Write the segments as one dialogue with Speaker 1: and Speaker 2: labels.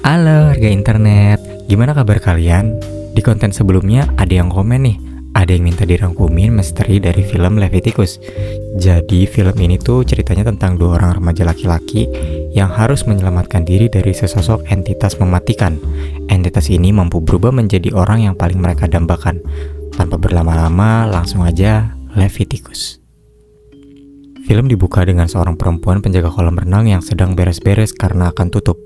Speaker 1: Halo harga internet, gimana kabar kalian? Di konten sebelumnya ada yang komen nih, ada yang minta dirangkumin misteri dari film Leviticus. Jadi film ini tuh ceritanya tentang dua orang remaja laki-laki yang harus menyelamatkan diri dari sesosok entitas mematikan. Entitas ini mampu berubah menjadi orang yang paling mereka dambakan. Tanpa berlama-lama, langsung aja Leviticus. Film dibuka dengan seorang perempuan penjaga kolam renang yang sedang beres-beres karena akan tutup.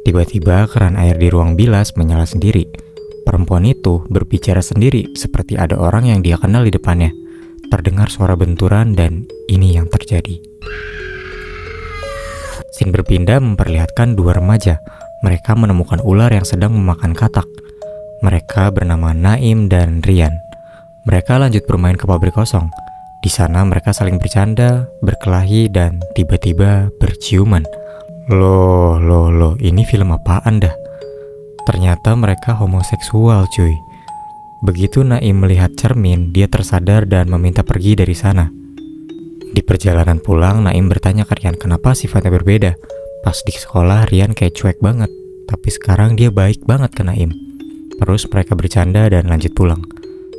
Speaker 1: Tiba-tiba keran air di ruang bilas menyala sendiri. Perempuan itu berbicara sendiri seperti ada orang yang dia kenal di depannya. Terdengar suara benturan dan ini yang terjadi. Scene berpindah memperlihatkan dua remaja. Mereka menemukan ular yang sedang memakan katak. Mereka bernama Naim dan Rian. Mereka lanjut bermain ke pabrik kosong. Di sana mereka saling bercanda, berkelahi, dan tiba-tiba berciuman. Loh, ini film apaan dah? Ternyata mereka homoseksual cuy. Begitu Naim melihat cermin, dia tersadar dan meminta pergi dari sana. Di perjalanan pulang, Naim bertanya ke Rian kenapa sifatnya berbeda. Pas di sekolah, Rian kayak cuek banget, tapi sekarang dia baik banget ke Naim. Terus mereka bercanda dan lanjut pulang.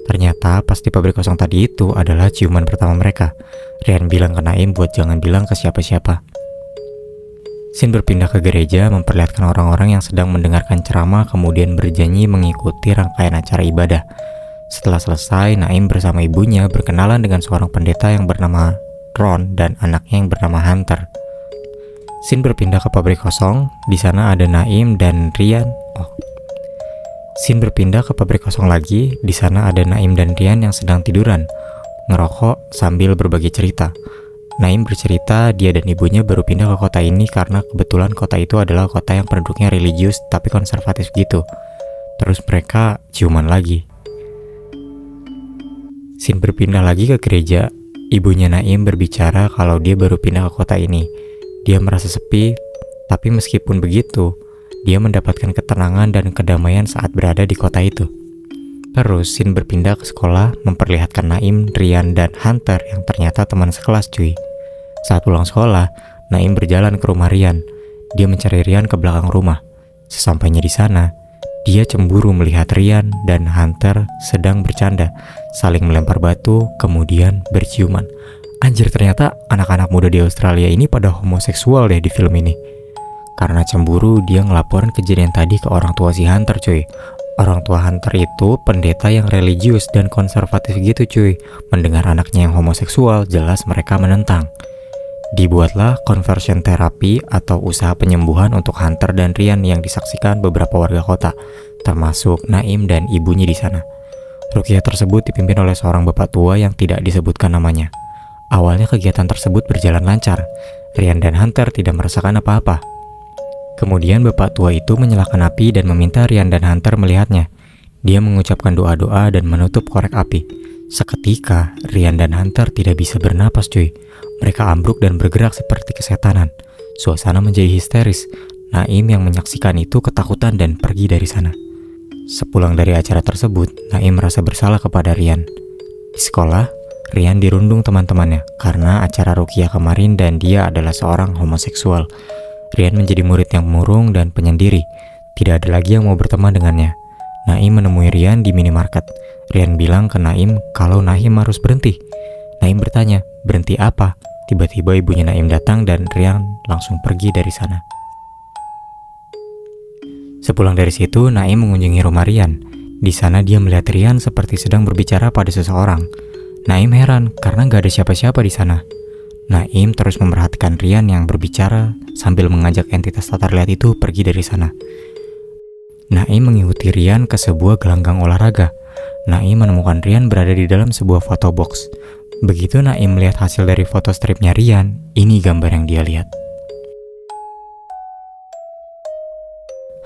Speaker 1: Ternyata pas di pabrik kosong tadi itu adalah ciuman pertama mereka. Rian bilang ke Naim buat jangan bilang ke siapa-siapa. Scene berpindah ke gereja memperlihatkan orang-orang yang sedang mendengarkan ceramah kemudian berjanji mengikuti rangkaian acara ibadah. Setelah selesai, Naim bersama ibunya berkenalan dengan seorang pendeta yang bernama Ron dan anaknya yang bernama Hunter. Scene berpindah ke pabrik kosong, di sana ada Naim dan Rian. Scene berpindah ke pabrik kosong lagi, di sana ada Naim dan Rian yang sedang tiduran, ngerokok sambil berbagi cerita. Naim bercerita dia dan ibunya baru pindah ke kota ini karena kebetulan kota itu adalah kota yang penduduknya religius tapi konservatif gitu. Terus mereka ciuman lagi. Scene berpindah lagi ke gereja. Ibunya Naim berbicara kalau dia baru pindah ke kota ini. Dia merasa sepi, tapi meskipun begitu, dia mendapatkan ketenangan dan kedamaian saat berada di kota itu. Terus scene berpindah ke sekolah memperlihatkan Naim, Rian, dan Hunter yang ternyata teman sekelas cuy. Saat pulang sekolah, Naim berjalan ke rumah Rian. Dia mencari Rian ke belakang rumah. Sesampainya di sana, dia cemburu melihat Rian dan Hunter sedang bercanda, saling melempar batu, kemudian berciuman. Anjir, ternyata anak-anak muda di Australia ini pada homoseksual deh di film ini. Karena cemburu, dia ngelaporin kejadian tadi ke orang tua si Hunter cuy. Orang tua Hunter itu pendeta yang religius dan konservatif gitu cuy. Mendengar anaknya yang homoseksual, jelas mereka menentang. Dibuatlah conversion therapy atau usaha penyembuhan untuk Hunter dan Rian yang disaksikan beberapa warga kota, termasuk Naim dan ibunya di sana. Ruqyah tersebut dipimpin oleh seorang bapak tua yang tidak disebutkan namanya. Awalnya kegiatan tersebut berjalan lancar. Rian dan Hunter tidak merasakan apa-apa. Kemudian bapak tua itu menyalakan api dan meminta Rian dan Hunter melihatnya. Dia mengucapkan doa-doa dan menutup korek api. Seketika, Rian dan Hunter tidak bisa bernapas cuy. Mereka ambruk dan bergerak seperti kesetanan. Suasana menjadi histeris. Naim yang menyaksikan itu ketakutan dan pergi dari sana. Sepulang dari acara tersebut, Naim merasa bersalah kepada Rian. Di sekolah, Rian dirundung teman-temannya karena acara ruqyah kemarin dan dia adalah seorang homoseksual. Rian menjadi murid yang murung dan penyendiri. Tidak ada lagi yang mau berteman dengannya. Naim menemui Rian di minimarket. Rian bilang ke Naim kalau Naim harus berhenti. Naim bertanya, berhenti apa? Tiba-tiba ibunya Naim datang dan Rian langsung pergi dari sana. Sepulang dari situ, Naim mengunjungi rumah Rian. Di sana dia melihat Rian seperti sedang berbicara pada seseorang. Naim heran karena gak ada siapa-siapa di sana. Naim terus memperhatikan Rian yang berbicara sambil mengajak entitas tak terlihat itu pergi dari sana. Naim mengikuti Rian ke sebuah gelanggang olahraga. Naim menemukan Rian berada di dalam sebuah foto box. Begitu Naim melihat hasil dari foto stripnya Rian, ini gambar yang dia lihat.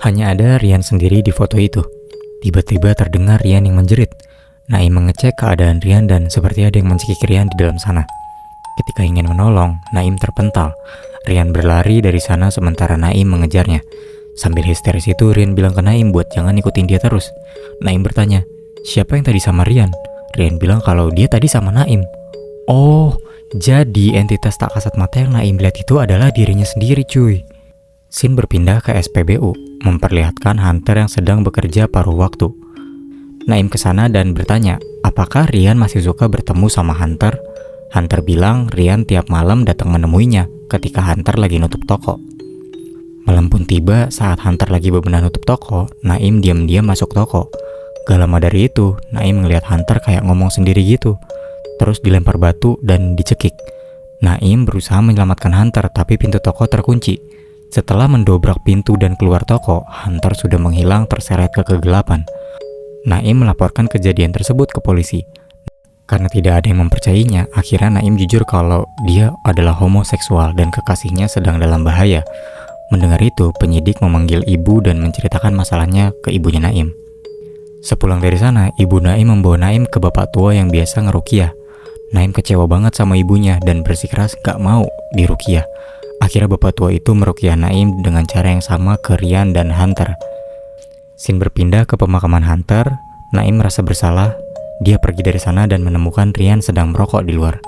Speaker 1: Hanya ada Rian sendiri di foto itu. Tiba-tiba terdengar Rian yang menjerit. Naim mengecek keadaan Rian dan seperti ada yang mencekik Rian di dalam sana. Ketika ingin menolong, Naim terpental. Rian berlari dari sana sementara Naim mengejarnya. Sambil histeris itu, Rian bilang ke Naim buat jangan ikutin dia terus. Naim bertanya, siapa yang tadi sama Rian? Rian bilang kalau dia tadi sama Naim. Oh, jadi entitas tak kasat mata yang Naim lihat itu adalah dirinya sendiri cuy. Scene berpindah ke SPBU, memperlihatkan Hunter yang sedang bekerja paruh waktu. Naim ke sana dan bertanya, apakah Rian masih suka bertemu sama Hunter? Hunter bilang Rian tiap malam datang menemuinya ketika Hunter lagi nutup toko. Malam pun tiba saat Hunter lagi bebenah nutup toko, Naim diam-diam masuk toko. Gak lama dari itu, Naim ngeliat Hunter kayak ngomong sendiri gitu. Terus dilempar batu dan dicekik. Naim berusaha menyelamatkan Hunter tapi pintu toko terkunci. Setelah mendobrak pintu dan keluar toko, Hunter sudah menghilang terseret ke kegelapan. Naim melaporkan kejadian tersebut ke polisi. Karena tidak ada yang mempercayainya, akhirnya Naim jujur kalau dia adalah homoseksual dan kekasihnya sedang dalam bahaya. Mendengar itu, penyidik memanggil ibu dan menceritakan masalahnya ke ibunya Naim. Sepulang dari sana, ibu Naim membawa Naim ke bapak tua yang biasa ngeruqyah. Naim kecewa banget sama ibunya dan bersikeras gak mau diruqyah. Akhirnya bapak tua itu meruqyah Naim dengan cara yang sama ke Rian dan Hunter. Scene berpindah ke pemakaman Hunter. Naim merasa bersalah. Dia pergi dari sana dan menemukan Rian sedang merokok di luar.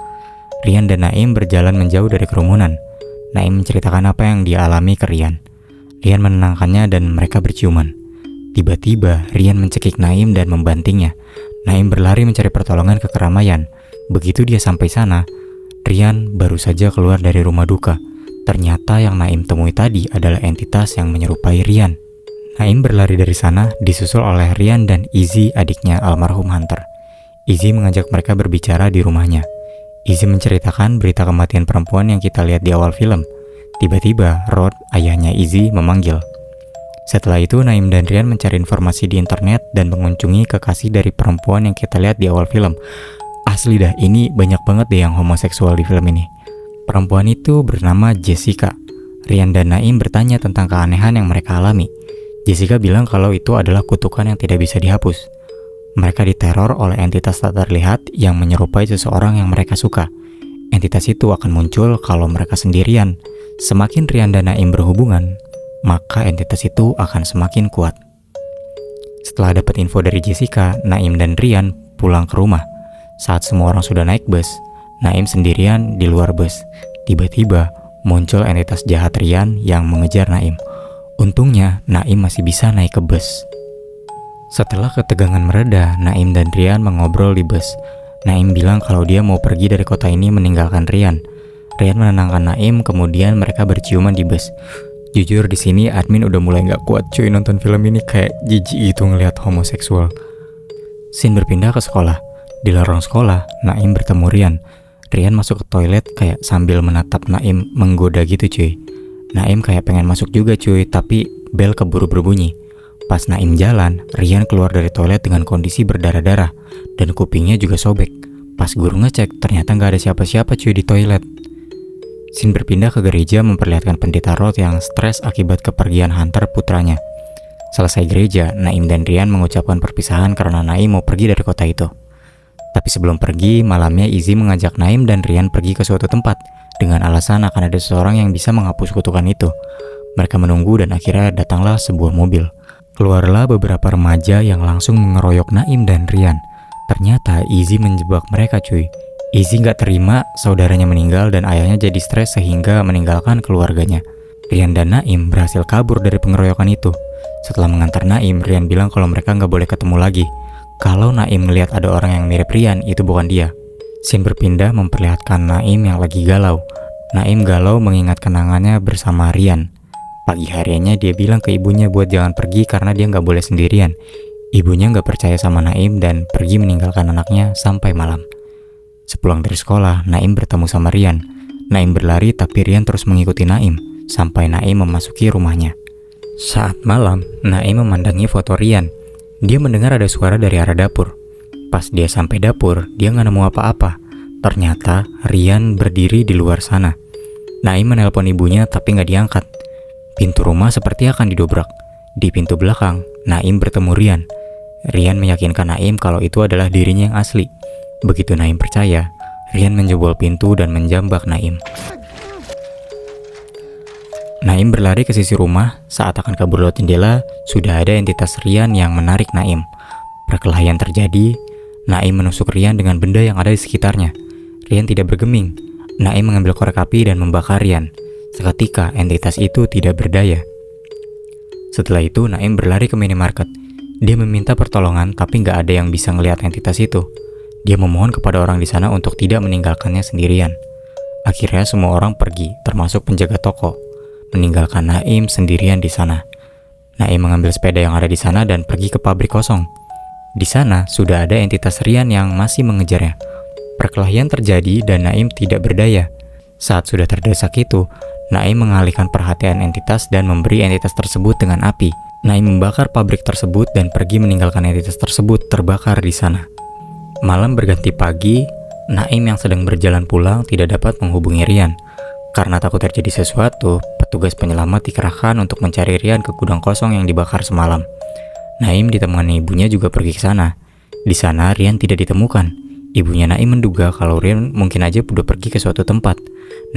Speaker 1: Rian dan Naim berjalan menjauh dari kerumunan. Naim menceritakan apa yang dia alami ke Rian. Rian menenangkannya dan mereka berciuman. Tiba-tiba Rian mencekik Naim dan membantingnya. Naim berlari mencari pertolongan ke keramaian. Begitu dia sampai sana, Rian baru saja keluar dari rumah duka. Ternyata yang Naim temui tadi adalah entitas yang menyerupai Rian. Naim berlari dari sana, disusul oleh Rian dan Izzy, adiknya almarhum Hunter. Izzy mengajak mereka berbicara di rumahnya. Izzy menceritakan berita kematian perempuan yang kita lihat di awal film. Tiba-tiba, Rod, ayahnya Izzy, memanggil. Setelah itu, Naim dan Rian mencari informasi di internet dan mengunjungi kekasih dari perempuan yang kita lihat di awal film. Asli dah, ini banyak banget deh yang homoseksual di film ini. Perempuan itu bernama Jessica. Rian dan Naim bertanya tentang keanehan yang mereka alami. Jessica bilang kalau itu adalah kutukan yang tidak bisa dihapus. Mereka diteror oleh entitas tak terlihat yang menyerupai seseorang yang mereka suka. Entitas itu akan muncul kalau mereka sendirian. Semakin Rian dan Naim berhubungan, maka entitas itu akan semakin kuat. Setelah dapat info dari Jessica, Naim dan Rian pulang ke rumah. Saat semua orang sudah naik bus, Naim sendirian di luar bus. Tiba-tiba muncul entitas jahat Rian yang mengejar Naim. Untungnya Naim masih bisa naik ke bus. Setelah ketegangan mereda, Naim dan Rian mengobrol di bus. Naim bilang kalau dia mau pergi dari kota ini meninggalkan Rian. Rian menenangkan Naim, kemudian mereka berciuman di bus. Jujur di sini admin udah mulai gak kuat cuy nonton film ini, kayak jijik gitu ngelihat homoseksual. Scene berpindah ke sekolah. Di lorong sekolah, Naim bertemu Rian. Rian masuk ke toilet kayak sambil menatap Naim menggoda gitu cuy. Naim kayak pengen masuk juga cuy, tapi bel keburu berbunyi. Pas Naim jalan, Rian keluar dari toilet dengan kondisi berdarah-darah dan kupingnya juga sobek. Pas guru ngecek, ternyata gak ada siapa-siapa cuy di toilet. Scene berpindah ke gereja memperlihatkan pendeta Rod yang stres akibat kepergian Hunter putranya. Selesai gereja, Naim dan Rian mengucapkan perpisahan karena Naim mau pergi dari kota itu. Tapi sebelum pergi, malamnya Izzy mengajak Naim dan Rian pergi ke suatu tempat dengan alasan akan ada seseorang yang bisa menghapus kutukan itu. Mereka menunggu dan akhirnya datanglah sebuah mobil. Keluarlah beberapa remaja yang langsung mengeroyok Naim dan Rian. Ternyata Izzy menjebak mereka cuy. Izzy gak terima saudaranya meninggal dan ayahnya jadi stres sehingga meninggalkan keluarganya. Rian dan Naim berhasil kabur dari pengeroyokan itu. Setelah mengantar Naim, Rian bilang kalau mereka gak boleh ketemu lagi. Kalau Naim melihat ada orang yang mirip Rian, itu bukan dia. Scene berpindah memperlihatkan Naim yang lagi galau. Naim galau mengingat kenangannya bersama Rian. Pagi harinya dia bilang ke ibunya buat jangan pergi karena dia gak boleh sendirian. Ibunya gak percaya sama Naim dan pergi meninggalkan anaknya sampai malam. Sepulang dari sekolah, Naim bertemu sama Rian. Naim berlari tapi Rian terus mengikuti Naim sampai Naim memasuki rumahnya. Saat malam, Naim memandangi foto Rian. Dia mendengar ada suara dari arah dapur. Pas dia sampai dapur, dia gak nemu apa-apa. Ternyata Rian berdiri di luar sana. Naim menelpon ibunya tapi gak diangkat. Pintu rumah seperti akan didobrak. Di pintu belakang, Naim bertemu Rian. Rian meyakinkan Naim kalau itu adalah dirinya yang asli. Begitu Naim percaya, Rian menjebol pintu dan menjambak Naim. Naim berlari ke sisi rumah. Saat akan kabur lewat jendela, sudah ada entitas Rian yang menarik Naim. Perkelahian terjadi. Naim menusuk Rian dengan benda yang ada di sekitarnya. Rian tidak bergeming. Naim mengambil korek api dan membakar Rian. Seketika entitas itu tidak berdaya. Setelah itu Naim berlari ke minimarket. Dia meminta pertolongan tapi nggak ada yang bisa ngelihat entitas itu. Dia memohon kepada orang di sana untuk tidak meninggalkannya sendirian. Akhirnya semua orang pergi, termasuk penjaga toko, meninggalkan Naim sendirian di sana. Naim mengambil sepeda yang ada di sana dan pergi ke pabrik kosong. Di sana sudah ada entitas Rian yang masih mengejarnya. Perkelahian terjadi dan Naim tidak berdaya. Saat sudah terdesak itu, Naim mengalihkan perhatian entitas dan memberi entitas tersebut dengan api. Naim membakar pabrik tersebut dan pergi meninggalkan entitas tersebut terbakar di sana. Malam berganti pagi, Naim yang sedang berjalan pulang tidak dapat menghubungi Rian. Karena takut terjadi sesuatu, petugas penyelamat dikerahkan untuk mencari Rian ke gudang kosong yang dibakar semalam. Naim ditemani ibunya juga pergi ke sana. Di sana Rian tidak ditemukan. Ibunya Naim menduga kalau Rian mungkin aja udah pergi ke suatu tempat.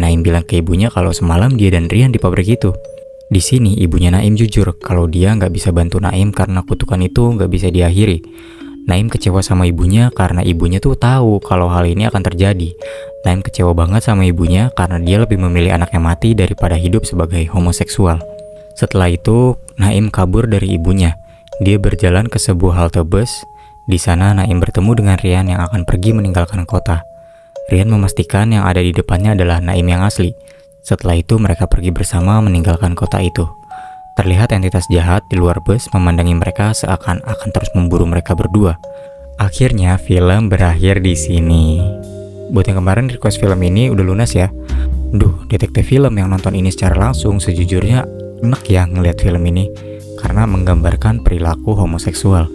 Speaker 1: Naim bilang ke ibunya kalau semalam dia dan Rian di pabrik itu. Di sini ibunya Naim jujur kalau dia nggak bisa bantu Naim karena kutukan itu nggak bisa diakhiri. Naim kecewa sama ibunya karena ibunya tuh tahu kalau hal ini akan terjadi. Naim kecewa banget sama ibunya karena dia lebih memilih anaknya mati daripada hidup sebagai homoseksual. Setelah itu, Naim kabur dari ibunya. Dia berjalan ke sebuah halte bus. Di sana Naim bertemu dengan Rian yang akan pergi meninggalkan kota. Rian memastikan yang ada di depannya adalah Naim yang asli. Setelah itu mereka pergi bersama meninggalkan kota itu. Terlihat entitas jahat di luar bus memandangi mereka seakan-akan terus memburu mereka berdua. Akhirnya film berakhir di sini. Buat yang kemarin request film ini udah lunas ya. Duh, detektif film yang nonton ini secara langsung sejujurnya enak ya ngelihat film ini karena menggambarkan perilaku homoseksual.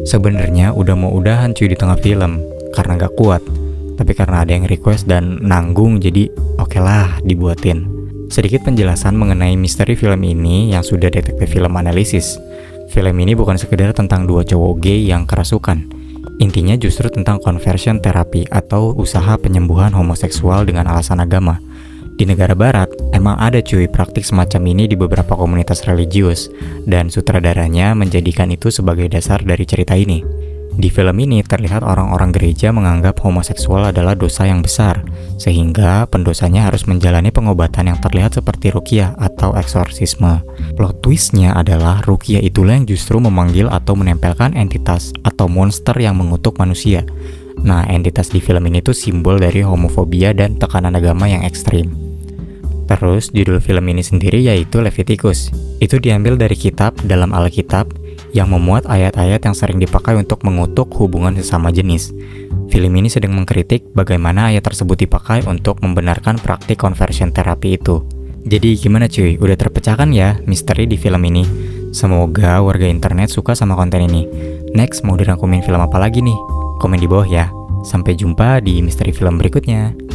Speaker 1: Sebenarnya udah mau udahan cuy di tengah film karena gak kuat. Tapi karena ada yang request dan nanggung jadi oke lah dibuatin. Sedikit penjelasan mengenai misteri film ini yang sudah detektif film analisis. Film ini bukan sekedar tentang dua cowok gay yang kerasukan. Intinya justru tentang conversion therapy atau usaha penyembuhan homoseksual dengan alasan agama. Di negara barat, emang ada cuy praktik semacam ini di beberapa komunitas religius, dan sutradaranya menjadikan itu sebagai dasar dari cerita ini. Di film ini terlihat orang-orang gereja menganggap homoseksual adalah dosa yang besar, sehingga pendosanya harus menjalani pengobatan yang terlihat seperti ruqyah atau eksorsisme. Plot twistnya adalah ruqyah itulah yang justru memanggil atau menempelkan entitas atau monster yang mengutuk manusia. Nah, entitas di film ini tuh simbol dari homofobia dan tekanan agama yang ekstrim. Terus, judul film ini sendiri yaitu Leviticus. Itu diambil dari kitab dalam Alkitab yang memuat ayat-ayat yang sering dipakai untuk mengutuk hubungan sesama jenis. Film ini sedang mengkritik bagaimana ayat tersebut dipakai untuk membenarkan praktik conversion therapy itu. Jadi gimana cuy, udah terpecahkan ya misteri di film ini? Semoga warga internet suka sama konten ini. Next mau dirangkumin film apa lagi nih? Komen di bawah ya. Sampai jumpa di misteri film berikutnya.